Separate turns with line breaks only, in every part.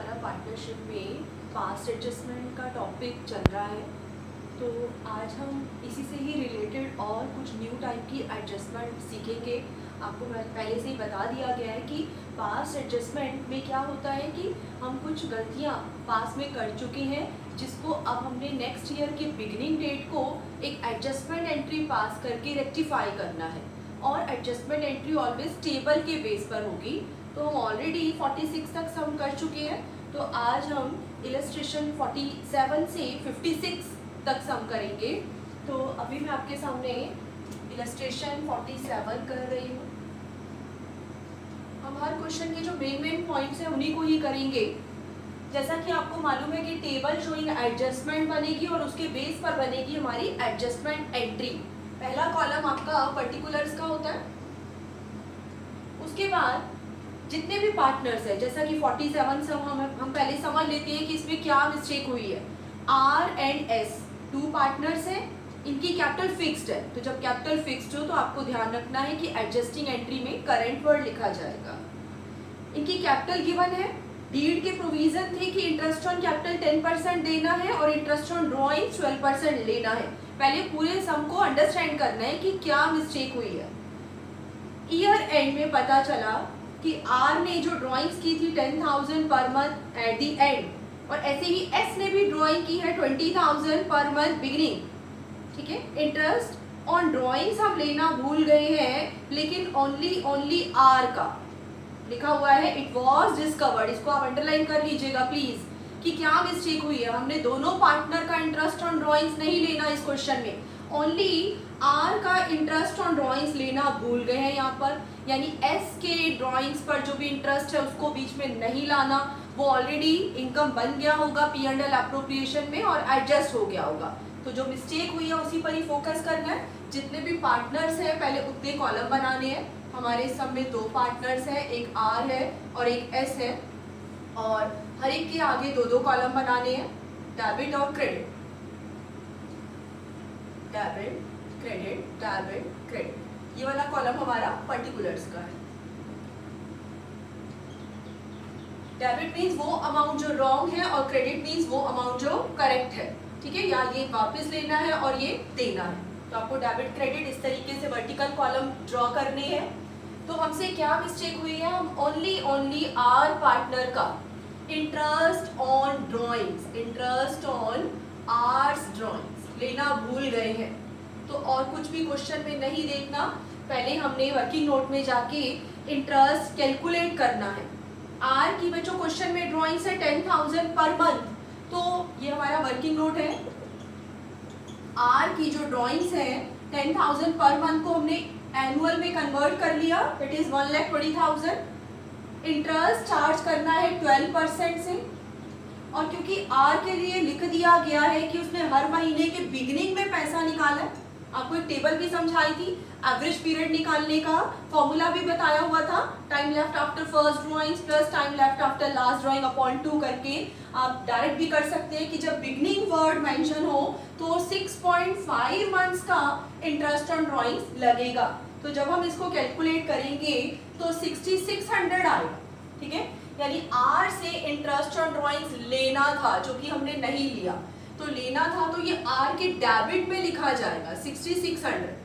हमारा पार्टनरशिप में past adjustment का टॉपिक चल रहा है। तो आज हम इसी से ही रिलेटेड और कुछ न्यू टाइप की एडजस्टमेंट सीखेंगे। आपको पहले से ही बता दिया गया है कि पास्ट एडजस्टमेंट में क्या होता है कि हम कुछ गलतियाँ पास्ट में कर चुके हैं, जिसको अब हमने नेक्स्ट ईयर के बिगिनिंग डेट को एक एडजस्टमेंट एंट्री पास करके रेक्टिफाई करना है। और एडजस्टमेंट एंट्री ऑलवेज टेबल के बेस पर होगी। तो हम ऑलरेडी 46 तक सम कर चुके हैं, तो आज हम इलस्ट्रेशन 47 से 56 तक सम करेंगे। तो अभी मैं आपके सामने इलस्ट्रेशन 47 कर रही हूँ। हम हर क्वेश्चन के जो मेन पॉइंट्स हैं उन्हीं को ही करेंगे। जैसा कि आपको मालूम है कि टेबल शोइंग एडजस्टमेंट बनेगी और उसके बेस पर बनेगी हमारी एडजस्टमेंट एंट्री। पहला कॉलम आपका पर्टिकुलर्स का होता है, उसके बाद जितने भी पार्टनर्स है, जैसा कि 47 सम हम पहले समझ लेते हैं कि इसमें क्या मिस्टेक हुई है। आर एंड एस 2 पार्टनर्स हैं, इनकी कैपिटल फिक्स्ड है। तो जब कैपिटल फिक्स्ड हो तो आपको ध्यान रखना है कि एडजस्टिंग एंट्री में करंट वर्ड लिखा जाएगा। इनकी कैपिटल गिवन है, डीड के प्रोविजन थे कि इंटरेस्ट ऑन कैपिटल 10% देना है और इंटरेस्ट ऑन ड्रॉइंग 12% लेना है। पहले पूरे सम को अंडरस्टैंड करना है कि क्या मिस्टेक हुई है। ईयर एंड में पता चला कि आर ने जो ड्राइंग्स की थी 10,000 per month at the end, और ऐसे ही एस ने भी ड्राइंग की है 20,000 पर मंथ बिगिनिंग। ठीक है, इंटरेस्ट ऑन ड्राइंग्स हम लेना भूल गए हैं, लेकिन ओनली आर का लिखा हुआ है इट वॉज डिस्कवर्ड। इसको आप अंडरलाइन कर लीजिएगा प्लीज कि क्या मिस्टेक हुई है। हमने दोनों पार्टनर का इंटरेस्ट ऑन ड्राइंग्स नहीं लेना इस क्वेश्चन में, ओनली आर का इंटरेस्ट ऑन ड्राइंग्स लेना भूल गए हैं यहाँ पर। यानी एस के ड्राइंग्स पर जो भी इंटरेस्ट है उसको बीच में नहीं लाना, वो ऑलरेडी इनकम बन गया होगा P&L एप्रोप्रिएशन में और एडजस्ट हो गया होगा। तो जो मिस्टेक हुई है उसी पर ही फोकस करना है। जितने भी पार्टनर्स हैं पहले उतने कॉलम बनाने हैं। हमारे सब में 2 पार्टनर्स हैं, एक आर है और एक एस है, और हर एक के आगे 2 कॉलम बनाने हैं, डेबिट और credit. Debit credit debit credit, ये वाला कॉलम हमारा पर्टिकुलर्स का है। डेबिट मींस वो अमाउंट जो रॉन्ग है और क्रेडिट मींस वो अमाउंट जो करेक्ट है। ठीक है, या ये वापस लेना है और ये देना है। तो आपको डेबिट क्रेडिट इस तरीके से वर्टिकल कॉलम ड्रॉ करने हैं। तो हमसे क्या मिस्टेक हुई है, हम ओनली आर पार्टनर का interest on drawings, interest on ours drawings लेना भूल गए हैं। तो और कुछ भी क्वेश्चन में नहीं देखना, पहले हमने वर्किंग नोट में जाके इंटरेस्ट कैलकुलेट करना है। आर की बच्चों क्वेश्चन में ड्राइंग्स है 10,000 पर मंथ, तो ये हमारा वर्किंग नोट है। आर की जो ड्राइंग्स है 10,000 पर मंथ को हमने एनुअल में कन्वर्ट कर लिया, इट इज 1,20,000। इंटरेस्ट चार्ज करना है 12% से, और क्योंकि आर के लिए लिख दिया गया है कि उसने हर महीने के बिगिनिंग में पैसा निकाला है। आपको एक टेबल भी समझाई थी, एवरेज पीरियड निकालने का फॉर्मूला भी बताया हुआ था, time left after first drawings plus time left after last drawing upon 2 करके। आप डायरेक्ट भी कर सकते हैं कि जब बिगनिंग वर्ड मेंशन हो तो 6.5 मंथ्स का इंटरेस्ट ऑन ड्राइंग्स लगेगा। तो जब हम इसको कैलकुलेट करेंगे तो 6600 आएगा। ठीक है, यानी आर से इंटरेस्ट ऑन ड्राइंग्स लेना था जो कि हमने नहीं लिया, तो लेना था तो ये आर के डेबिट में लिखा जाएगा 6600।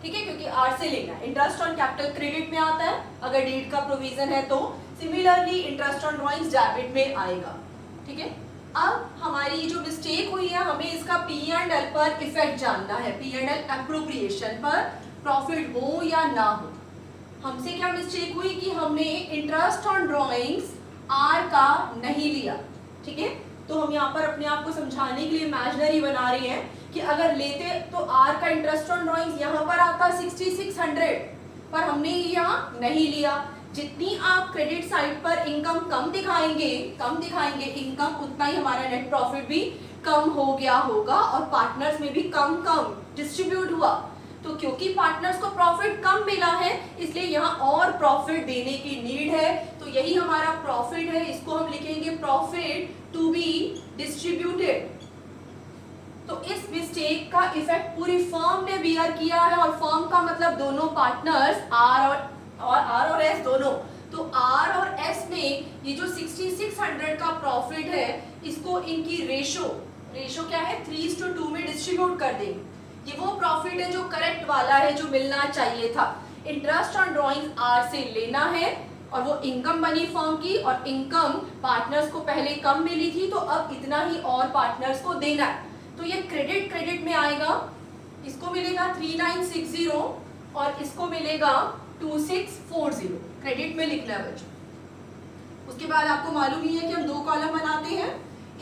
ठीक है, क्योंकि आर से लेना है। इंटरेस्ट ऑन कैपिटल क्रेडिट में आता है अगर डीड का प्रोविजन है, तो similarly interest on drawings debit में आएगा। ठीक है, अब हमारी जो मिस्टेक हुई है हमें इसका P&L पर इफेक्ट जानना है, P&L एप्रोप्रिएशन पर प्रॉफिट हो या ना हो। हमसे क्या मिस्टेक हुई कि हमने इंटरेस्ट ऑन ड्रॉइंग्स आर का नहीं लिया। ठीक है, तो हम यहाँ पर अपने आप को समझाने के लिए इमेजिनरी बना रहे हैं कि अगर लेते तो आर का इंटरेस्ट ऑन ड्रॉइंग्स यहाँ पर आता 6600, पर हमने यहाँ नहीं लिया। जितनी आप क्रेडिट साइड पर इनकम कम दिखाएंगे इनकम, उतना ही हमारा नेट प्रॉफिट भी कम हो गया होगा और पार्टनर्स में भी कम डिस्ट्रीब्यूट हुआ। तो क्योंकि पार्टनर्स को प्रॉफिट कम मिला है इसलिए यहाँ और प्रॉफिट देने की नीड है। तो यही हमारा प्रॉफिट है, इसको हम लिखेंगे प्रॉफिट टू बी डिस्ट्रीब्यूटेड। तो इस मिस्टेक का इफेक्ट पूरी फर्म ने बियर किया है, और फर्म का मतलब दोनों पार्टनर्स आर और एस दोनों। तो आर और एस में ये जो 6600 प्रॉफिट है इसको इनकी रेशो क्या है 3:2 में डिस्ट्रीब्यूट कर देंगे। ये वो प्रॉफिट है जो करेक्ट वाला है, जो मिलना चाहिए था। इंटरेस्ट ऑन ड्रॉइंग आर से लेना है और वो इनकम बनी फर्म की, और इनकम पार्टनर्स को पहले कम मिली थी तो अब इतना ही और पार्टनर्स को देना है। तो ये क्रेडिट में आएगा, इसको मिलेगा 3960 और इसको मिलेगा 2640। क्रेडिट में लिखना है बच्चों। उसके बाद आपको मालूम ही है कि हम दो कॉलम बनाते हैं,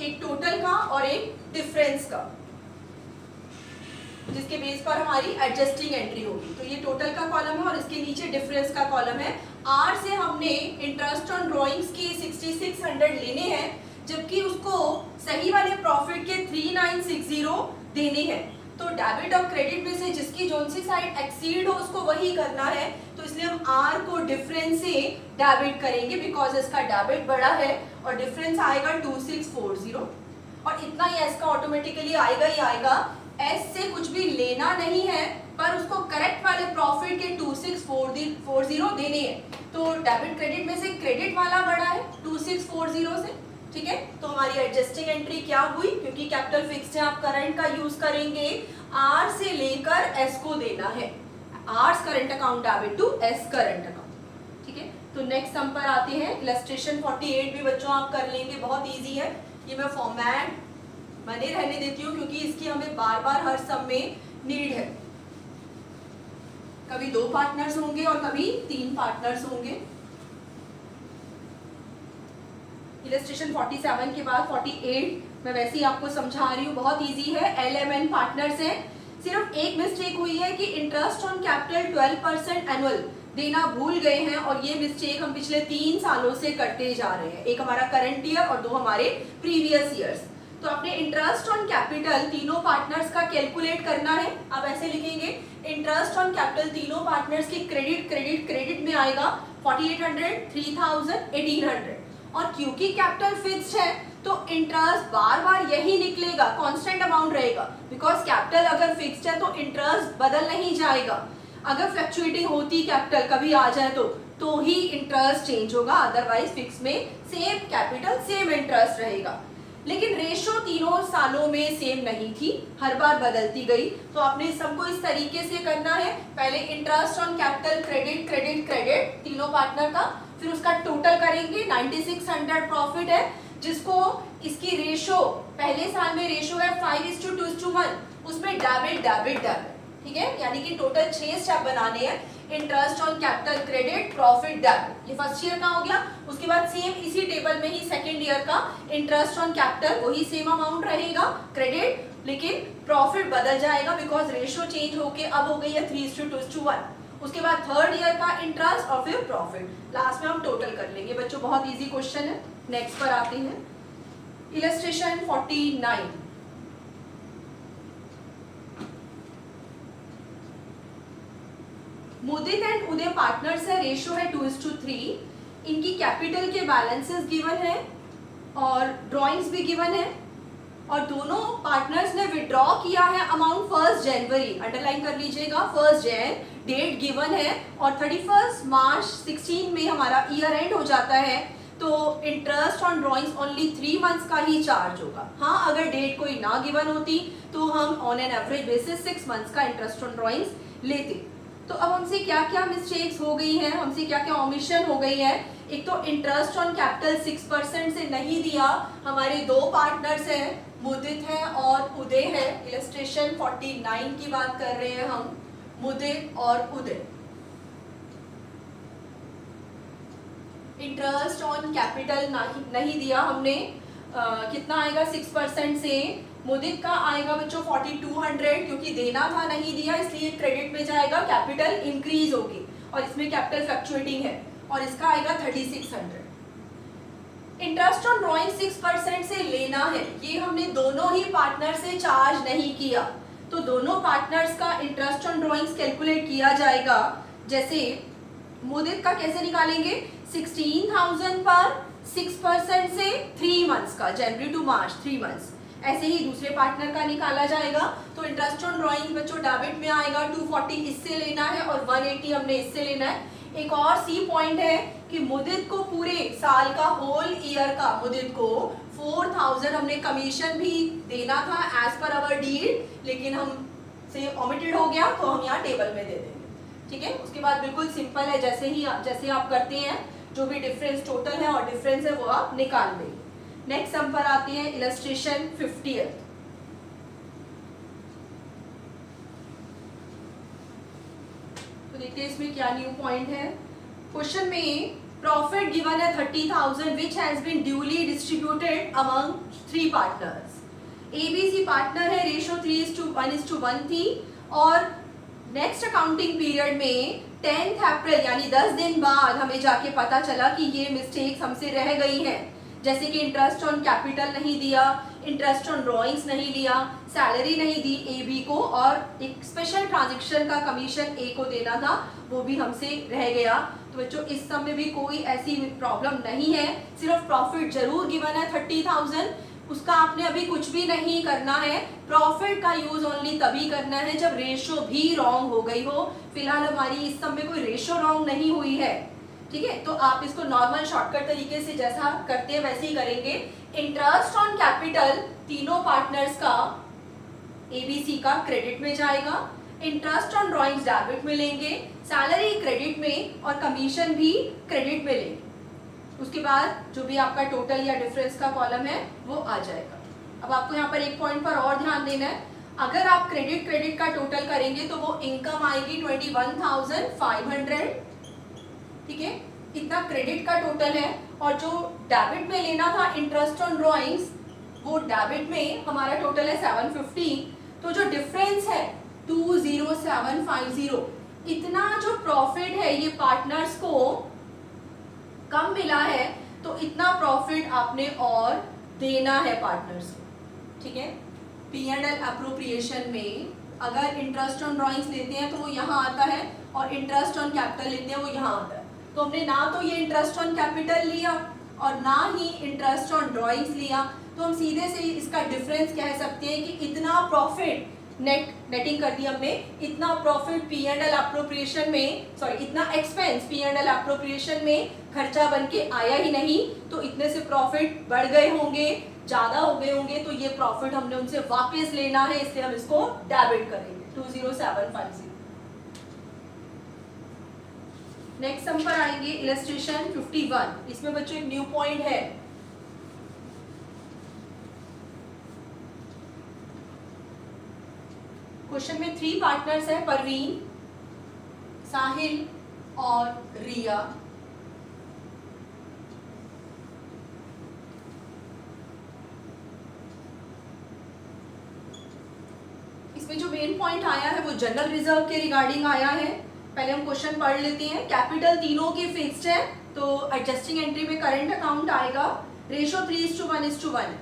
एक टोटल का और एक डिफरेंस का, जिसके बेस पर हमारी एडजस्टिंग एंट्री होगी। तो ये टोटल का कॉलम है और इसके नीचे डिफरेंस का कॉलम है। आर से हमने इंटरेस्ट ऑन ड्रॉइंग्स के 6600 लेने हैं, जबकि उसको सही वाले प्रॉफिट के 3960 देने हैं। तो डेबिट और क्रेडिट में से जिसकी जोन सी साइड एक्सीड हो उसको वही करना है। तो इसलिए हम आर को डिफरेंस से डेबिट करेंगे, बिकॉज इसका डेबिट बड़ा है और डिफरेंस आएगा 2640 और इतना ही एस का ऑटोमेटिकली आएगा ही आएगा। एस से कुछ भी लेना नहीं है, पर उसको करेक्ट वाले प्रॉफिट के 2640 देने हैं। तो डेबिट क्रेडिट में से क्रेडिट वाला बड़ा है 2640 से, ठीक है। तो हमारी एडजस्टिंग एंट्री क्या हुई, क्योंकि कैपिटल फिक्स्ड है, आप करंट का यूज करेंगे, आर से लेकर एस को देना है। Ours current account debit to S current account, ठीक है। तो नेक्स्ट सम पर आते हैं। इलस्ट्रेशन 48 भी बच्चों आप कर लेंगे, बहुत इजी है। ये मैं फॉर्मेट बने रहने देती हूँ क्योंकि इसकी हमें बार बार हर सम में नीड है। कभी 2 पार्टनर्स होंगे और कभी 3 पार्टनर्स होंगे। इलस्ट्रेशन 47 के बाद 48 मैं वैसे ही आपको समझा रही हूँ, बहुत इजी है। LMN पार्टनर्स हैं। सिर्फ एक मिस्टेक हुई है कि इंटरेस्ट ऑन कैपिटल 12% एनुअल देना भूल गए हैं, और ये मिस्टेक हम पिछले 3 सालों से करते जा रहे हैं। एक हमारा करंट ईयर और 2 हमारे प्रीवियस ईयर्स। तो अपने इंटरेस्ट ऑन कैपिटल तीनों पार्टनर्स का कैलकुलेट करना है। आप ऐसे लिखेंगे, इंटरेस्ट ऑन कैपिटल तीनों पार्टनर्स की क्रेडिट में आएगा 4800, 3000, 1800। और क्योंकि कैपिटल फिक्स्ड है तो इंटरेस्ट बार बार यही निकलेगा, कांस्टेंट अमाउंट रहेगा। बिकॉज कैपिटल अगर फिक्स्ड है तो इंटरेस्ट बदल नहीं जाएगा। अगर फ्लक्चुएटिंग होती कैपिटल कभी आ जाए तो ही इंटरेस्ट चेंज होगा, अदरवाइज फिक्स में सेम कैपिटल सेम इंटरेस्ट रहेगा। लेकिन रेशो तीनों सालों में सेम नहीं थी, हर बार बदलती गई। तो आपने सबको इस तरीके से करना है, पहले इंटरेस्ट ऑन कैपिटल क्रेडिट तीनों पार्टनर का, फिर उसका टोटल करेंगे। 9600 प्रॉफिट है, जिसको इसकी रेशो पहले साल में रेशो है 5:2:1, उसमें डेबिट, ठीक है। यानी कि टोटल 6 स्टेप बनाने हैं। Interest on capital credit profit debit, ये फर्स्ट ईयर का हो गया। उसके बाद सेम इसी टेबल में ही सेकंड ईयर का इंटरेस्ट ऑन कैपिटल, वही सेम अमाउंट रहेगा क्रेडिट, लेकिन प्रॉफिट बदल जाएगा बिकॉज रेशो चेंज होके अब हो गई है 3:2:1। उसके बाद थर्ड ईयर का इंटरेस्ट और फिर प्रॉफिट, लास्ट में हम टोटल कर लेंगे। बच्चों बहुत इजी क्वेश्चन है। नेक्स्ट पर आते हैं। Illustration 49। Mudit and Uday partners है, रेशियो है 2:3। इनकी कैपिटल के बैलेंसेस गिवन है और ड्राइंग्स भी गिवन है, और दोनों पार्टनर्स ने विड्रॉ किया है अमाउंट 1 जनवरी, अंडरलाइन कर लीजिएगा 1 जैन डेट गिवन है, और 31 मार्च 16 में हमारा ईयर एंड हो जाता है। तो interest on drawings only 3 months का ही चार्ज होगा। हाँ, अगर डेट कोई ना गिवन होती तो हम on an average basis 6 months का इंटरेस्ट ऑन ड्राइंग्स लेते। तो अब हमसे क्या क्या मिस्टेक्स हो गई हैं, हमसे क्या क्या ओमिशन हो गई है। एक तो इंटरेस्ट ऑन कैपिटल 6% से नहीं दिया। हमारे 2 पार्टनर्स हैं, मुदित है और उदय है। इलस्ट्रेशन 49 की बात कर रहे हैं हम, मुदित और उदय। इंटरेस्ट ऑन कैपिटल नहीं दिया हमने। कितना आएगा 6% से। मुदित का आएगा बच्चों 4200, क्योंकि देना था नहीं दिया इसलिए क्रेडिट में जाएगा, कैपिटल इंक्रीज होगी और इसमें कैपिटल फ्लक्चुएटिंग है, और इसका आएगा 3600। इंटरेस्ट ऑन ड्राइंग 6% से लेना है, ये हमने दोनों ही पार्टनर से चार्ज नहीं किया। तो दोनों पार्टनर्स का इंटरेस्ट ऑन ड्राइंग्स कैलकुलेट किया जाएगा। जैसे मुदित का कैसे निकालेंगे, 16,000 पर 6% से 3 मंथ्स का, जनवरी टू मार्च 3 मंथ्स। ऐसे ही दूसरे पार्टनर का निकाला जाएगा। तो इंटरेस्ट ऑन ड्राइंग बच्चों डेबिट में आएगा 240 इससे लेना है और 180 हमने इससे लेना है। एक और सी पॉइंट है कि मुदित को पूरे साल का होल ईयर का मुदित को 4000 हमने कमीशन भी देना था एज पर अवर डीड, लेकिन हम से ओमिटेड हो गया तो हम यहाँ टेबल में दे देंगे। ठीक है, उसके बाद बिल्कुल सिंपल है, जैसे आप करते हैं जो भी डिफरेंस टोटल है और डिफरेंस है वो आप निकाल देंगे। नेक्स्ट सम पर आती है इलस्ट्रेशन 50। तो देखते हैं इसमें क्या न्यू पॉइंट है। क्वेश्चन में प्रॉफिट गिवन है 30,000 which has been duly distributed among 3 partners. ABC partner है, रेशो 3:1 थी और नेक्स्ट अकाउंटिंग पीरियड में 10 अप्रैल यानी 10 दिन बाद हमें जाके पता चला कि ये मिस्टेक्स हमसे रह गई हैं, जैसे कि इंटरेस्ट ऑन कैपिटल नहीं दिया, इंटरेस्ट ऑन ड्रॉइंग्स नहीं लिया, सैलरी नहीं दी AB को, और एक स्पेशल ट्रांजैक्शन का कमीशन A को देना था वो भी हमसे रह गया। तो बच्चों इस सब में भी कोई ऐसी प्रॉब्लम नहीं है, सिर्फ प्रॉफिट जरूर गिवन है 30,000, उसका आपने अभी कुछ भी नहीं करना है। प्रॉफिट का यूज ओनली तभी करना है जब रेशो भी रॉन्ग हो गई हो। फिलहाल हमारी इस सब में कोई रेशो रॉन्ग नहीं हुई है। ठीक है, तो आप इसको नॉर्मल शॉर्टकट तरीके से जैसा करते हैं वैसे ही करेंगे। इंटरेस्ट ऑन कैपिटल तीनों पार्टनर्स का ABC का क्रेडिट में जाएगा, इंटरेस्ट ऑन ड्रॉइंग्स डेबिट में लेंगे, सैलरी क्रेडिट में और कमीशन भी क्रेडिट में लेंगे। उसके बाद जो भी आपका टोटल या डिफरेंस का कॉलम है वो आ जाएगा। अब आपको यहाँ पर एक पॉइंट पर और ध्यान देना है, अगर आप क्रेडिट का टोटल करेंगे तो वो इनकम आएगी 21,500। ठीक है, इतना क्रेडिट का टोटल है, और जो डेबिट में लेना था इंटरेस्ट ऑन ड्रॉइंग्स वो डेबिट में हमारा टोटल है 750। तो जो डिफरेंस है 20750, इतना जो प्रॉफिट है ये पार्टनर्स को कम मिला है, तो इतना प्रॉफिट आपने और देना है पार्टनर्स को। ठीक है, P&L अप्रोप्रिएशन में अगर इंटरेस्ट ऑन ड्रॉइंग्स लेते हैं तो वो यहाँ आता है, और इंटरेस्ट ऑन कैपिटल लेते हैं वो यहाँ आता है। तो हमने ना तो ये इंटरेस्ट ऑन कैपिटल लिया और ना ही इंटरेस्ट ऑन ड्रॉइंग्स लिया, तो हम सीधे से इसका डिफरेंस कह सकते हैं कि इतना प्रॉफिट नेटिंग कर दी हमने, इतना प्रॉफिट P&L अप्रोप्रिएशन में, सॉरी इतना एक्सपेंस P&L अप्रोप्रिएशन में खर्चा बन के आया ही नहीं, तो इतने से प्रॉफिट बढ़ गए होंगे, ज्यादा हो गए होंगे, तो ये प्रॉफिट हमने उनसे वापस लेना है, इसलिए हम इसको डेबिट करेंगे 20750। नेक्स्ट सम पर आएंगे इलस्ट्रेशन 51। इसमें बच्चों एक न्यू पॉइंट है, क्वेश्चन में 3 पार्टनर्स हैं, परवीन, साहिल और रिया। इसमें जो मेन पॉइंट आया है वो जनरल रिजर्व के रिगार्डिंग आया है। पहले हम क्वेश्चन पढ़ लेते हैं। कैपिटल तीनों की फिक्स्ड है, तो एडजस्टिंग एंट्री में करंट अकाउंट आएगा, रेशो 3:1:1।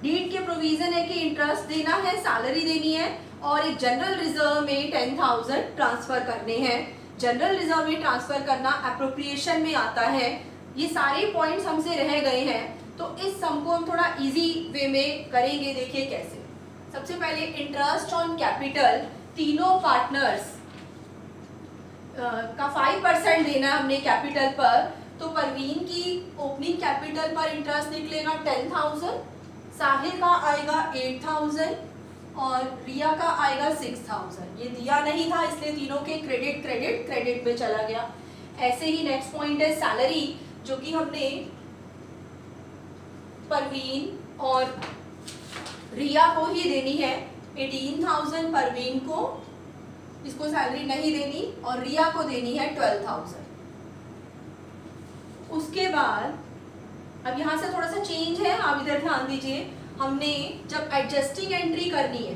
डीड के प्रोविजन है कि इंटरेस्ट देना है, सैलरी देनी है, और एक जनरल रिजर्व में 10,000 ट्रांसफर करने हैं। जनरल रिजर्व में ट्रांसफर करना अप्रोप्रिएशन में आता है। ये सारे पॉइंट्स हमसे रह गए हैं, तो इस सम को हम थोड़ा इजी वे में करेंगे। देखिए कैसे। सबसे पहले इंटरेस्ट ऑन कैपिटल तीनों पार्टनर्स का 5% देना है हमने कैपिटल पर, तो परवीन की ओपनिंग कैपिटल पर इंटरेस्ट निकलेगा 10,000, साहिल का आएगा 8,000 और रिया का आएगा 6,000। ये दिया नहीं था इसलिए तीनों के क्रेडिट में चला गया। ऐसे ही नेक्स्ट पॉइंट है सैलरी, जो कि हमने परवीन और रिया को ही देनी है। 18,000 परवीन को, इसको सैलरी नहीं देनी, और रिया को देनी है 12,000। उसके बाद अब यहाँ से थोड़ा सा चेंज है, आप इधर ध्यान दीजिए। हमने जब एडजस्टिंग एंट्री करनी है,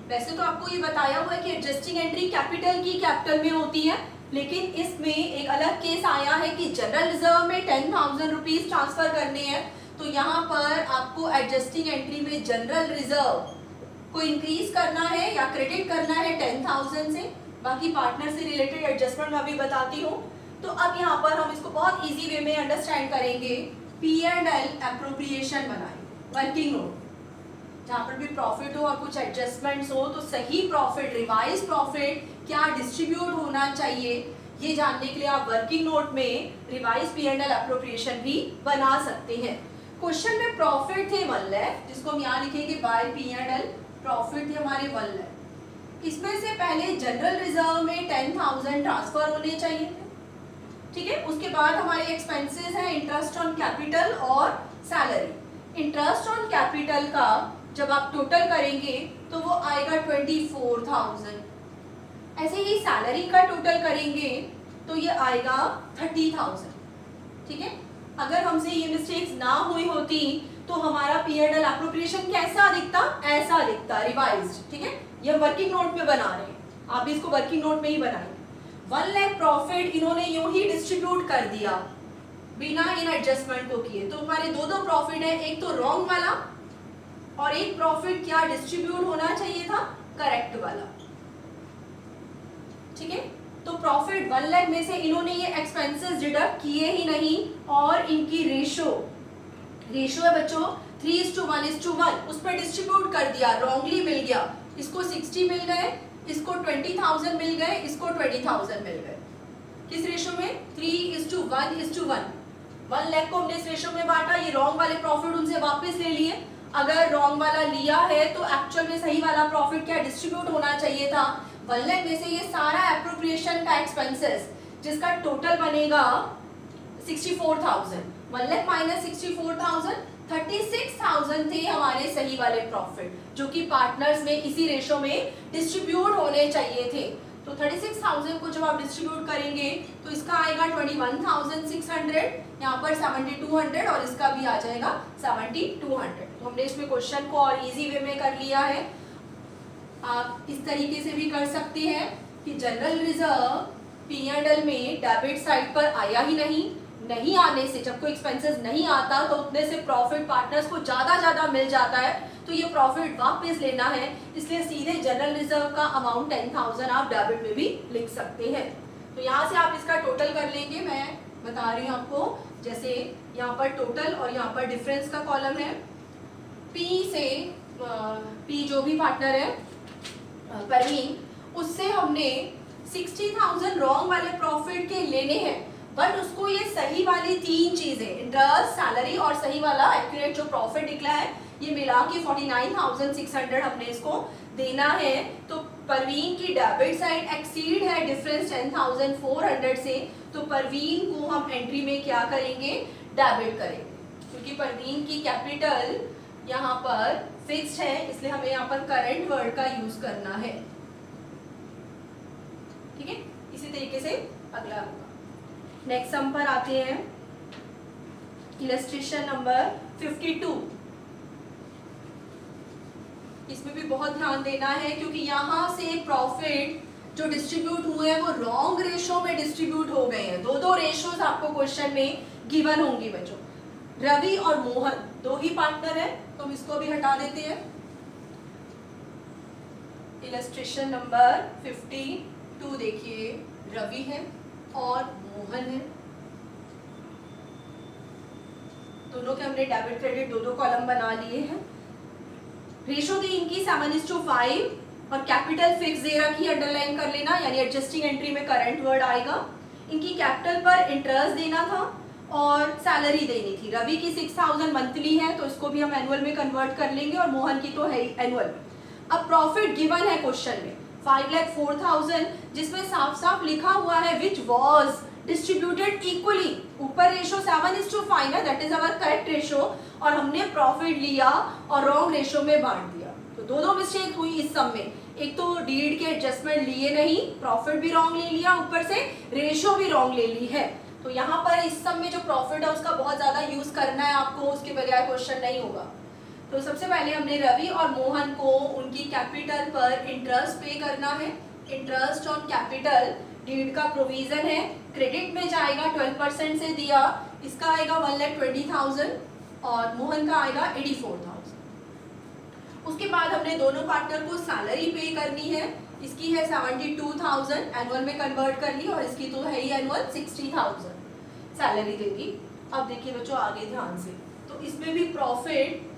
वैसे तो आपको ये बताया हुआ है कि एडजस्टिंग एंट्री कैपिटल की कैपिटल में होती है, लेकिन इसमें एक अलग केस आया है कि जनरल रिजर्व में 10,000 रुपीज ट्रांसफर करने हैं, तो यहाँ पर आपको एडजस्टिंग एंट्री में जनरल रिजर्व को इंक्रीज करना है या क्रेडिट करना है 10,000 से। बाकी पार्टनर से रिलेटेड एडजस्टमेंट मैं अभी बताती हूँ। तो अब यहाँ पर हम इसको बहुत इजी वे में अंडरस्टैंड करेंगे। P&L एप्रोप्रिएशन बनाएंगे, वर्किंग नोट, जहाँ पर भी प्रॉफिट हो और कुछ एडजस्टमेंट्स हो तो सही प्रॉफिट, रिवाइज प्रॉफिट क्या डिस्ट्रीब्यूट होना चाहिए, ये जानने के लिए आप वर्किंग नोट में रिवाइज P&L एप्रोप्रिएशन भी बना सकते हैं। क्वेश्चन में प्रॉफिट थे 1 लाख, जिसको हम यहाँ लिखेंगे बाय P&L, प्रॉफिट थे हमारे 1 लाख। इसमें से पहले जनरल रिजर्व में 10,000 ट्रांसफर होने चाहिए थे, ठीक है। उसके बाद हमारे एक्सपेंसेस हैं इंटरेस्ट ऑन कैपिटल और सैलरी। इंटरेस्ट ऑन कैपिटल का जब आप टोटल करेंगे तो वो आएगा 24,000। ऐसे ही सैलरी का टोटल करेंगे तो ये आएगा 30,000, ठीक है। अगर हमसे ये मिस्टेक्स ना हुई होती तो हमारा P&L एप्रोप्रिएशन कैसा दिखता, ऐसा दिखता रिवाइज्ड, ठीक है। ये वर्किंग नोट में बना रहे हैं, आप भी इसको वर्किंग नोट में ही बनाएंगे। 1 लाख प्रॉफिट इन्होंने यूं ही डिस्ट्रीब्यूट कर दिया बिना इन एडजस्टमेंट को किए, तो हमारे दो प्रॉफिट है, एक तो रॉन्ग वाला और एक प्रॉफिट क्या डिस्ट्रीब्यूट होना चाहिए था, करेक्ट वाला, ठीक है। तो प्रॉफिट 1 लाख में से इन्होंने ये एक्सपेंसेस डिडक्ट किए ही नहीं और इनकी रेशो है बच्चों 3:1:1, उस पर डिस्ट्रीब्यूट कर दिया, रॉन्गली मिल गया। इसको 60 मिल गए, इसको 20,000 मिल गए, इसको 20,000 मिल गए। किस रेशो में, 3:1:1। 1 लाख को हमने इस रेशो में बांटा, ये रॉन्ग वाले प्रॉफिट उनसे वापस ले लिए। अगर रॉन्ग वाला लिया है तो एक्चुअल में सही वाला प्रॉफिट क्या डिस्ट्रीब्यूट होना चाहिए था, 1 लाख में से ये सारा एप्रोप्रिएशन का एक्सपेंसेस जिसका टोटल बनेगा 64,000, 1 लाख माइनस 64,000, 36,000 थे हमारे सही वाले प्रॉफिट जो कि पार्टनर्स में इसी रेशो में डिस्ट्रीब्यूट होने चाहिए थे। तो 36,000 को जब आप डिस्ट्रीब्यूट करेंगे तो इसका आएगा 21,600, यहाँ पर 7,200 और इसका भी आ जाएगा 7,200। तो हमने इसमें क्वेश्चन को और इजी वे में कर लिया है। आप इस तरीके से भी कर सकते हैं कि जनरल रिजर्व P&L में डेबिट साइड पर आया ही नहीं आने से, जब कोई एक्सपेंसेस नहीं आता तो उतने से प्रॉफिट पार्टनर्स को ज्यादा मिल जाता है, तो ये प्रॉफिट वापस लेना है, इसलिए सीधे जनरल रिजर्व का अमाउंट 10,000 आप डेबिट में भी लिख सकते हैं। तो यहाँ से आप इसका टोटल कर लेंगे, मैं बता रही हूँ आपको। जैसे यहाँ पर टोटल और यहाँ पर डिफरेंस का कॉलम है, P जो भी पार्टनर है परवीन, उससे हमने 60,000 रॉन्ग वाले प्रॉफिट के लेने हैं, बट उसको ये सही वाली 3 चीजें इंटरेस्ट, सैलरी और सही वाला एक्यूरेट जो प्रॉफिट निकला है ये मिला के 49,600 हमने इसको देना है। तो परवीन की डेबिट साइड एक्सीड है डिफरेंस 10,400 से, तो परवीन को हम एंट्री में क्या करेंगे, डेबिट करेंगे, क्योंकि परवीन की कैपिटल यहाँ पर फिक्स्ड है, इसलिए हमें यहाँ पर करंट वर्ड का यूज करना है, ठीक है। इसी तरीके से अगला होगा। नेक्स्ट सम पर आते हैं, इलस्ट्रेशन नंबर 52। इसमें भी बहुत ध्यान देना है क्योंकि यहाँ से प्रॉफिट जो डिस्ट्रीब्यूट हुए हैं वो रॉन्ग रेशो में डिस्ट्रीब्यूट हो गए हैं। दो रेशोज आपको क्वेश्चन में गिवन होंगी बच्चों। रवि और मोहन 2 ही पार्टनर है, तो हम इसको भी हटा देते हैं। इलस्ट्रेशन नंबर 52 देखिए, रवि है और मोहन है, दोनों के हमने डेबिट क्रेडिट 2 कॉलम बना लिए हैं। रेशो दी इनकी 7:5 और कैपिटल फिक्स दे रखी, अंडरलाइन कर लेना, यानी एडजस्टिंग एंट्री में करंट वर्ड आएगा। इनकी कैपिटल पर इंटरेस्ट देना था और सैलरी देनी थी। रवि की 6,000 मंथली है तो इसको भी हम एनुअल में कन्वर्ट कर लेंगे और मोहन की तो है एनुअल। अब प्रॉफिट गिवन है क्वेश्चन में 5,04,000, जिसमें साफ साफ लिखा हुआ है विच वॉज डिस्ट्रीब्यूटेड इक्वली। ऊपर रेशो 7:5 है, that is our correct ratio, और हमने प्रॉफिट लिया और रॉन्ग रेशो में बांट दिया। तो दो मिस्टेक हुई इस सम में, एक तो डीड के एडजस्टमेंट लिए नहीं, प्रॉफिट भी रॉन्ग ले लिया, ऊपर से रेशो भी रॉन्ग ले ली है। तो यहाँ पर इस सम में जो प्रॉफिट है उसका बहुत ज्यादा यूज करना है आपको, उसके बगैर क्वेश्चन नहीं होगा। तो सबसे पहले हमने रवि और मोहन को उनकी कैपिटल पर इंटरेस्ट पे करना है। इंटरेस्ट ऑन कैपिटल डीड का प्रोविजन है, क्रेडिट में जाएगा 12% से दिया, इसका आएगा 1,20,000 और मोहन का आएगा 84,000। उसके बाद हमने दोनों पार्टनर को सैलरी पे करनी है, इसकी है 72,000, एनुअल में कन्वर्ट कर ली, और इसकी तो है ही एनुअल 60,000 सैलरी देगी। अब देखिए बच्चों आगे ध्यान से, तो इसमें भी प्रॉफिट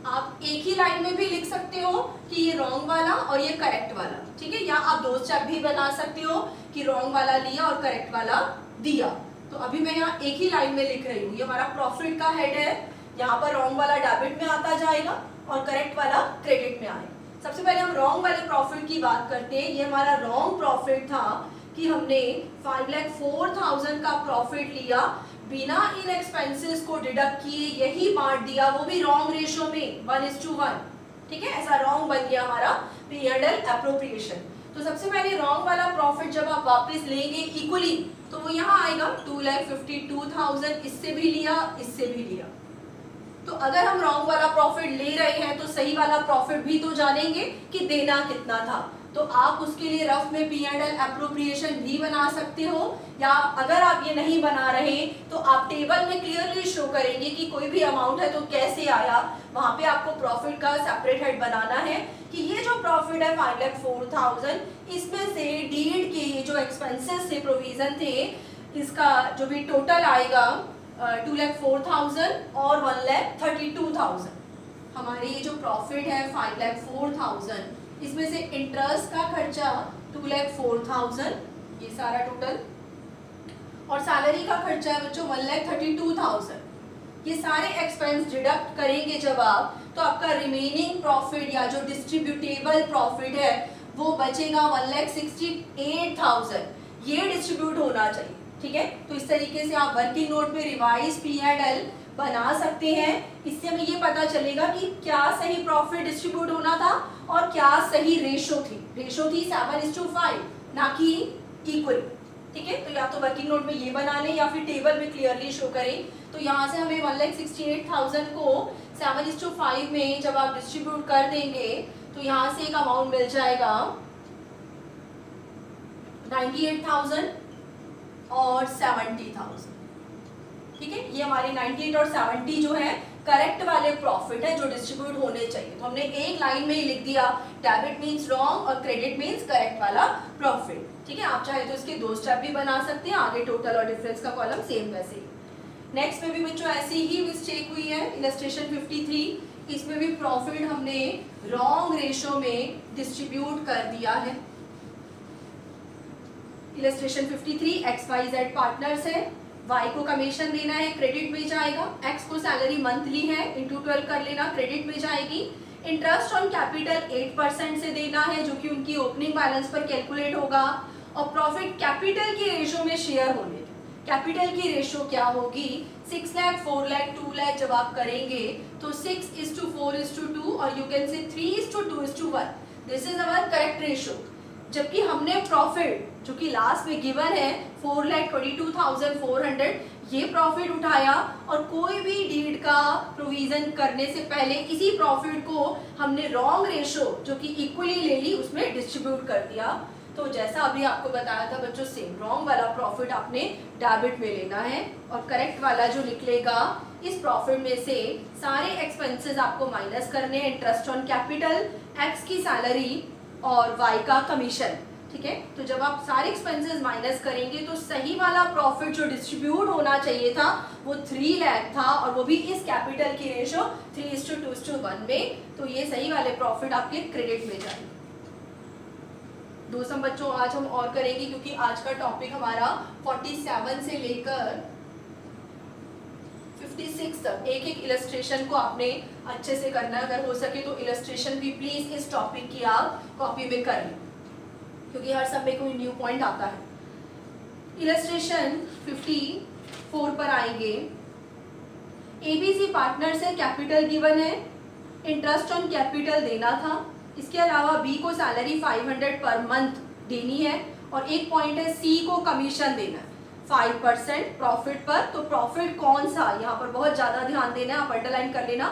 आप एक ही लाइन में भी लिख सकते हो कि ये रॉन्ग वाला और ये करेक्ट वाला, ठीक है, या आप दो स्टेप भी बना सकते हो कि रॉन्ग वाला लिया और करेक्ट वाला दिया। तो अभी मैं यहाँ एक ही लाइन में लिख रही हूँ, ये हमारा प्रॉफिट का हेड है, यहाँ पर रॉन्ग वाला डेबिट में आता जाएगा और करेक्ट वाला क्रेडिट में आएगा। सबसे पहले हम रॉन्ग वाले प्रॉफिट की बात करते हैं। ये हमारा रॉन्ग प्रॉफिट था कि हमने 5,04,000 का प्रॉफिट लिया, बिना इन एक्सपेंसेस को डिडक्ट किए यही बांट दिया, वो भी रॉन्ग रेशो में 1:1, ठीक है, ऐसा रॉन्ग बन गया हमारा P&L एप्रोप्रिएशन। तो सबसे पहले रॉन्ग वाला प्रॉफिट जब आप वापस लेंगे इक्वली तो वो यहाँ आएगा 2,52,000, इससे भी लिया इससे भी लिया। तो अगर हम रॉन्ग वाला प्रॉफिट ले रहे हैं तो सही वाला प्रॉफिट भी तो जानेंगे कि देना कितना था। तो आप उसके लिए रफ में P&L एप्रोप्रिएशन भी बना सकते हो, या अगर आप ये नहीं बना रहे तो आप टेबल में क्लियरली शो करेंगे कि कोई भी अमाउंट है तो कैसे आया, वहां पे आपको प्रॉफिट का सेपरेट हेड बनाना है कि ये जो प्रॉफिट है 5,04,000, इसमें से डीड के ये जो एक्सपेंसेस थे, प्रोविजन थे, इसका जो भी टोटल आएगा 2,04,000 और 1,32,000। हमारे ये जो प्रॉफिट है 5,04,000, इसमें से इंटरेस्ट का खर्चा 2,04,000, ये सारा टोटल, और सैलरी का खर्चा है बच्चों 1,32,000। ये सारे एक्सपेंस डिडक्ट करेंगे जब आप, तो आपका रिमेनिंग प्रॉफिट या जो डिस्ट्रीब्यूटेबल प्रॉफिट है वो बचेगा 1,68,000। ये डिस्ट्रीब्यूट होना चाहिए, ठीक है। तो इस तरीके से आप वर्किंग नोट में रिवाइज P&L बना सकते हैं। इससे हमें ये पता चलेगा कि क्या सही प्रॉफिट डिस्ट्रीब्यूट होना था और क्या सही रेशो थी। रेशो थी 7:5, ना कि इक्वल, ठीक है। तो या तो वर्किंग नोट में ये बना लें या फिर टेबल में क्लियरली शो करें। तो यहाँ से हमें 1,68,000 को 7:5 में जब आप डिस्ट्रीब्यूट कर देंगे तो यहाँ से एक अमाउंट मिल जाएगा 98,000 और 70,000, ठीक है। ये हमारे 98 और 70 जो है करेक्ट वाले प्रॉफिट है जो डिस्ट्रीब्यूट होने चाहिए। तो हमने एक लाइन में ही लिख दिया, डेबिट मींस रॉन्ग और क्रेडिट मींस करेक्ट वाला प्रॉफिट, ठीक है। आप चाहे तो इसके दो स्टेप भी बना सकते हैं, आगे टोटल और डिफरेंस का कॉलम सेम वैसे ही। नेक्स्ट में भी बच्चों ऐसी ही मिस्टेक हुई है, इलस्ट्रेशन 53, इसमें भी प्रॉफिट हमने रॉन्ग रेशो में डिस्ट्रीब्यूट कर दिया है। इलस्ट्रेशन 53, XYZ पार्टनर्स है, Y को कमीशन देना है, क्रेडिट में जाएगा, X को सैलरी मंथली है, इंटू 12 कर लेना, क्रेडिट में जाएगी। इंटरेस्ट ऑन कैपिटल 8% से देना है जो कि उनकी ओपनिंग बैलेंस पर कैलकुलेट होगा, और प्रॉफिट कैपिटल की रेशो में शेयर होने। कैपिटल की रेशो क्या होगी, 6 लाख 4 लाख 2 लाख जब आप करेंगे तो 6:4:2 और you can say 3:2:1, this is our correct ratio. जबकि हमने प्रॉफिट जो कि लास्ट में गिवन है 4,22,400, ये प्रॉफिट उठाया और कोई भी डीड का प्रोविजन करने से पहले इसी प्रॉफिट को हमने रॉन्ग रेशो जो कि इक्वली ले ली उसमें डिस्ट्रीब्यूट कर दिया। तो जैसा अभी आपको बताया था बच्चों, सेम रॉन्ग वाला प्रॉफिट आपने डेबिट में लेना है और करेक्ट वाला जो निकलेगा इस प्रॉफिट में से सारे एक्सपेंसेस आपको माइनस करने हैं, इंटरेस्ट ऑन कैपिटल, एक्स की सैलरी और वाई का कमीशन, ठीक है। तो जब आप सारे एक्सपेंसेस माइनस करेंगे तो सही वाला प्रॉफिट जो डिस्ट्रीब्यूट होना चाहिए था वो 3 लाख था, और वो भी इस कैपिटल की रेशो 3:2:1 में। तो ये सही वाले प्रॉफिट आपके क्रेडिट में जाएंगे। दो सम बच्चों आज हम और करेंगे क्योंकि आज का टॉपिक हमारा 47 से लेकर 56 तक एक एक इलस्ट्रेशन को आपने अच्छे से करना। अगर हो सके तो इलस्ट्रेशन भी प्लीज इस टॉपिक की आप कॉपी में कर लें क्योंकि हर समय कोई न्यू पॉइंट आता है। इलस्ट्रेशन 54 पर आएंगे। ABC पार्टनर से कैपिटल गिवन है, इंटरेस्ट ऑन कैपिटल देना था, इसके अलावा B को सैलरी 500 पर मंथ देनी है, और एक पॉइंट है C को कमीशन देना है 5% प्रॉफिट पर। तो प्रॉफिट कौन सा, यहाँ पर बहुत ज्यादा ध्यान देना है, आप अंडरलाइन कर लेना।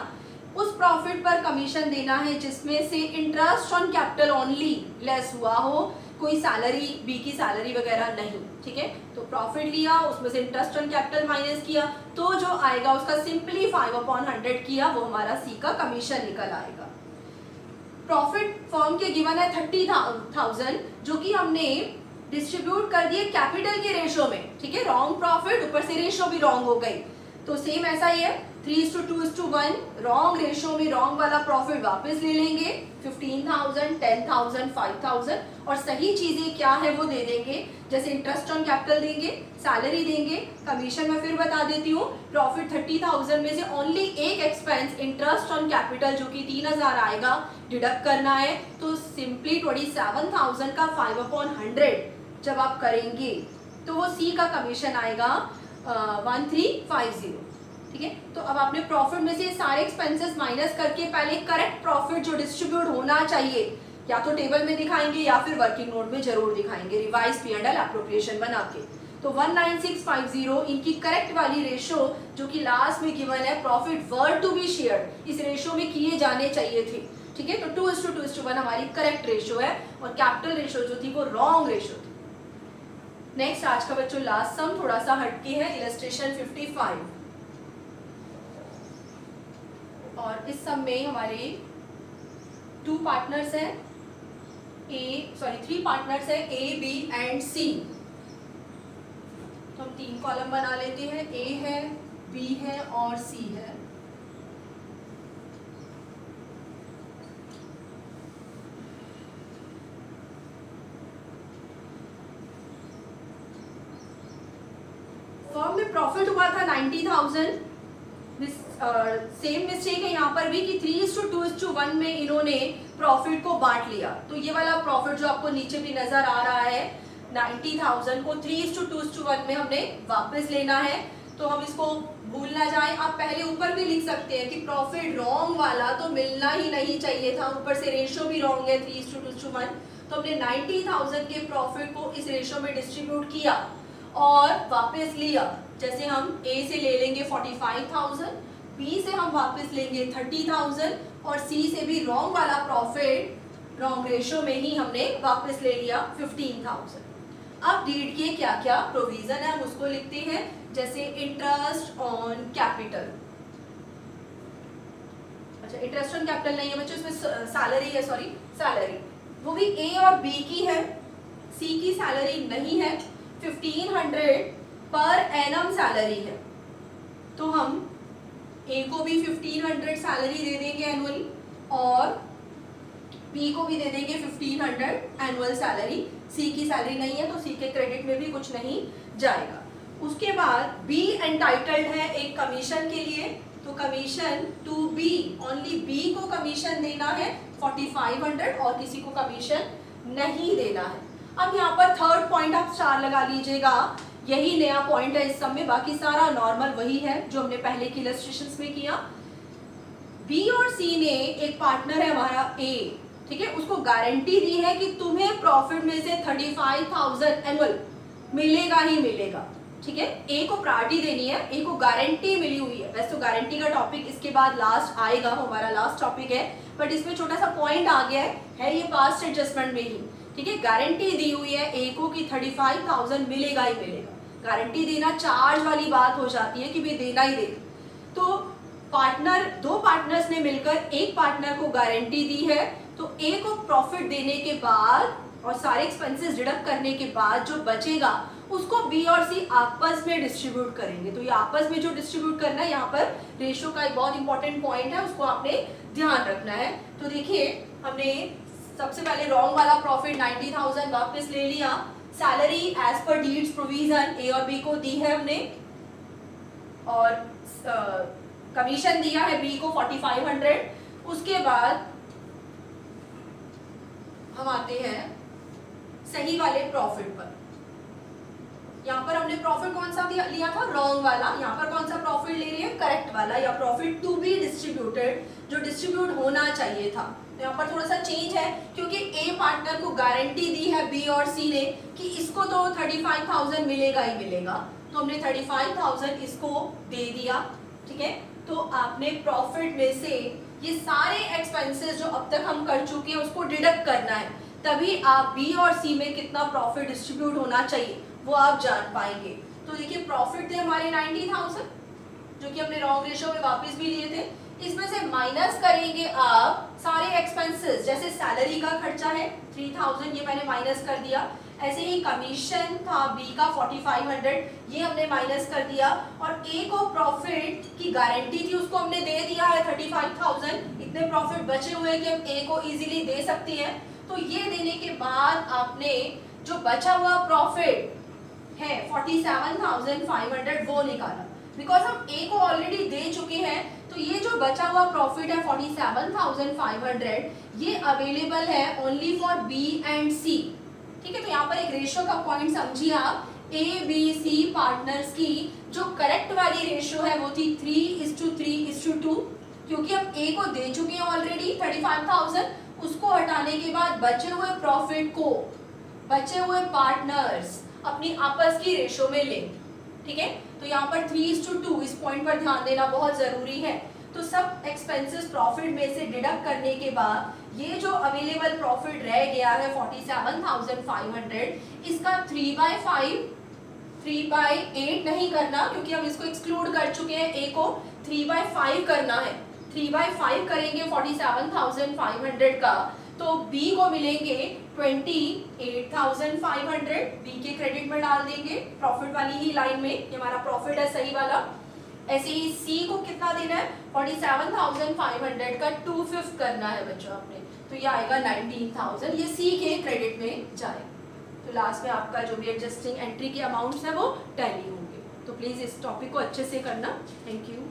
उस प्रॉफिट पर कमीशन देना है जिसमें से interest on capital only less हुआ हो, कोई सैलरी B की सैलरी वगैरह नहीं, ठीक है। तो प्रॉफिट लिया, उसमें से इंटरेस्ट ऑन कैपिटल माइनस किया, तो जो आएगा उसका सिंपली 5/100 किया, वो हमारा C का कमीशन निकल आएगा। प्रॉफिट फर्म के गिवन है 30,000 जो कि हमने डिस्ट्रीब्यूट कर दिए कैपिटल के रेशो में, ठीक है। रॉन्ग प्रॉफिट ऊपर से रेशो भी रॉन्ग हो गई, तो सेम ऐसा ही है 3:2:1 रॉन्ग रेशो में रॉन्ग वाला प्रॉफिट वापस ले लेंगे 15,000, 10,000, 5,000 और सही चीजें क्या है वो दे देंगे, जैसे इंटरेस्ट ऑन कैपिटल देंगे, सैलरी देंगे, कमीशन में फिर बता देती हूँ प्रॉफिट 30,000 में से ओनली एक एक्सपेंस इंटरेस्ट ऑन कैपिटल जो कि 3,000 आएगा डिडक्ट करना है, तो सिंपली 27,000 का 5/100 जब आप करेंगे तो वो सी का कमीशन आएगा 1350। ठीक है, तो अब आपने प्रॉफिट में से सारे एक्सपेंसेस माइनस करके पहले करेक्ट प्रॉफिट जो डिस्ट्रीब्यूट होना चाहिए या तो टेबल में दिखाएंगे या फिर वर्किंग नोट में जरूर दिखाएंगे रिवाइज P&L एप्रोप्रिएशन बना के। तो 19650 इनकी करेक्ट वाली रेशो जो कि लास्ट में गिवन है profit were to be shared इस रेशो में किए जाने चाहिए थे। ठीक है, तो 2:2:1 हमारी करेक्ट रेशो है और कैपिटल रेशो जो थी वो रॉन्ग रेशो थी। नेक्स्ट आज का बच्चों लास्ट सम थोड़ा सा हटके है, इलस्ट्रेशन 55 और इस सम में हमारे 3 पार्टनर्स है A, B एंड C। तो हम 3 कॉलम बना लेते हैं, A है, B है और C है। फर्म में प्रॉफिट हुआ था 90,000। सेम मिस्टेक है यहाँ पर भी कि 3:2:1 में इन्होंने प्रॉफिट को बांट लिया, तो ये वाला प्रॉफिट जो आपको नीचे भी नजर आ रहा है 90,000 को 3:2:1 में हमने वापस लेना है। तो हम इसको भूल ना जाए, आप पहले ऊपर भी लिख सकते हैं कि प्रॉफिट रॉन्ग वाला तो मिलना ही नहीं चाहिए था, ऊपर से रेशो भी रॉन्ग है 3:2:1। तो हमने 90,000 के प्रॉफिट को इस रेशो में डिस्ट्रीब्यूट किया और वापस लिया। जैसे हम A से ले लेंगे 45,000, B से हम वापस लेंगे 30,000 और C से भी रॉन्ग वाला प्रॉफिट रॉन्ग रेशो में ही हमने वापस ले लिया 15,000। अब डीड के क्या क्या प्रोविजन है हम उसको लिखते हैं, जैसे इंटरेस्ट ऑन कैपिटल। अच्छा, इंटरेस्ट ऑन कैपिटल नहीं है बच्चों, इसमें सैलरी है, सॉरी सैलरी, वो भी A और B की है, C की सैलरी नहीं है। 1500 पर एनम सैलरी है, तो हम A को भी 1500 सैलरी दे देंगे एनुअली और B को भी दे देंगे 1500 एनुअल सैलरी। C की सैलरी नहीं है तो C के क्रेडिट में भी कुछ नहीं जाएगा। उसके बाद B एंटाइटल्ड है एक कमीशन के लिए, तो commission to B, only B को कमीशन देना है 4500 और किसी को कमीशन नहीं देना है। अब यहाँ पर थर्ड पॉइंट आप स्टार लगा लीजिएगा, यही नया पॉइंट है इस सब में, बाकी सारा नॉर्मल वही है जो हमने पहले की इलस्ट्रेशंस में किया। B और C ने एक पार्टनर है हमारा A, ठीक है, उसको गारंटी दी है कि तुम्हें प्रॉफिट में से 35,000 एनुअल मिलेगा ही मिलेगा। ठीक है, A को प्रायोरिटी देनी है, A को गारंटी मिली हुई है। वैसे तो गारंटी का टॉपिक इसके बाद लास्ट आएगा, हमारा लास्ट टॉपिक है, बट इसमें छोटा सा पॉइंट आ गया है ये पास्ट एडजस्टमेंट में ही। ठीक है, गारंटी दी हुई है A को कि 35,000 मिलेगा ही मिलेगा। गारंटी देना चार्ज वाली बात हो जाती है कि भी देना ही देगा। तो पार्टनर, 2 पार्टनर्स ने मिलकर एक पार्टनर को गारंटी दी है, तो A को प्रॉफिट देने के बाद और सारे एक्सपेंसेस डिडक्ट करने के बाद जो बचेगा उसको B और C आपस में डिस्ट्रीब्यूट करेंगे। तो ये आपस में जो डिस्ट्रीब्यूट करना है, यहाँ पर रेशो का एक बहुत इंपॉर्टेंट पॉइंट है, उसको आपने ध्यान रखना है। तो देखिए, हमने सबसे पहले रॉन्ग वाला प्रॉफिट 90,000 वापस ले लिया, salary as per deeds provision A और B को दी है हमने, और कमीशन दिया है B को 4500। उसके बाद हम आते हैं सही वाले प्रॉफिट पर। यहाँ पर हमने प्रॉफिट कौन सा लिया था, रॉन्ग वाला। यहाँ पर कौन सा प्रॉफिट ले रहे हैं, करेक्ट वाला, या प्रॉफिट टू बी डिस्ट्रीब्यूटेड, जो डिस्ट्रीब्यूट होना चाहिए था। तो यहाँ पर थोड़ा सा चेंज है क्योंकि A पार्टनर को गारंटी दी है B और C ने कि इसको तो 35,000 मिलेगा ही मिलेगा, तो हमने 35,000 इसको दे दिया। ठीक है, तो आपने प्रॉफिट में से ये सारे एक्सपेंसेस जो अब तक हम कर चुके हैं उसको डिडक्ट करना है, तभी आप B और C में कितना प्रॉफिट डिस्ट्रीब्यूट होना चाहिए वो आप जान पाएंगे। तो देखिए, प्रॉफिट थे हमारे 90,000 जो कि हमने रॉन्ग रेशो में वापस भी लिए थे, इसमें से माइनस करेंगे आप सारे एक्सपेंसेस, जैसे सैलरी का खर्चा है 3,000, ये मैंने माइनस कर दिया, ऐसे ही कमीशन था बी का 4500, ये हमने माइनस कर दिया, और ए को प्रॉफिट की गारंटी थी उसको हमने दे दिया है 35,000, इतने प्रॉफिट बचे हुए हैं कि हम ए को इजीली दे सकती हैं। तो ये देने के बाद आपने जो बचा हुआ प्रॉफिट है 47,500 वो निकाला, बिकॉज हम ए को ऑलरेडी दे चुके हैं। तो ये जो बचा हुआ प्रॉफिट है 47,500 ये अवेलेबल है ओनली फॉर बी एंड सी। ठीक है, तो यहाँ पर एक रेशियो का पॉइंट समझिए आप, ए बी सी पार्टनर्स की जो करेक्ट वाली रेशियो है वो थी 3:3:2, क्योंकि हम ए को दे चुके हैं ऑलरेडी 35,000, उसको हटाने के बाद बचे हुए प्रॉफिट को बचे हुए पार्टनर्स अपनी आपस की रेशियो में लें। ठीक है, तो यहाँ पर 3:2, इस पॉइंट पर ध्यान देना बहुत जरूरी है। तो सब एक्सपेंसेस प्रॉफिट में से डिडक्ट करने के बाद ये जो अवेलेबल प्रॉफिट रह गया है 47,500, इसका 3/8 नहीं करना, क्योंकि हम इसको एक्सक्लूड कर चुके हैं, ए को 3/5 करना है। 3/5 करेंगे 47,500 का, तो बी को मिलेंगे 28,500, बी के क्रेडिट में डाल देंगे प्रॉफिट वाली ही लाइन में, ये हमारा प्रॉफिट है सही वाला। ऐसे ही सी को कितना देना है 47,500 का 2/5 करना है बच्चों आपने, तो ये आएगा 19,000, ये सी के क्रेडिट में जाए। तो लास्ट में आपका जो भी एडजस्टिंग एंट्री के अमाउंट्स है वो टैली होंगे। तो प्लीज इस टॉपिक को अच्छे से करना। Thank you.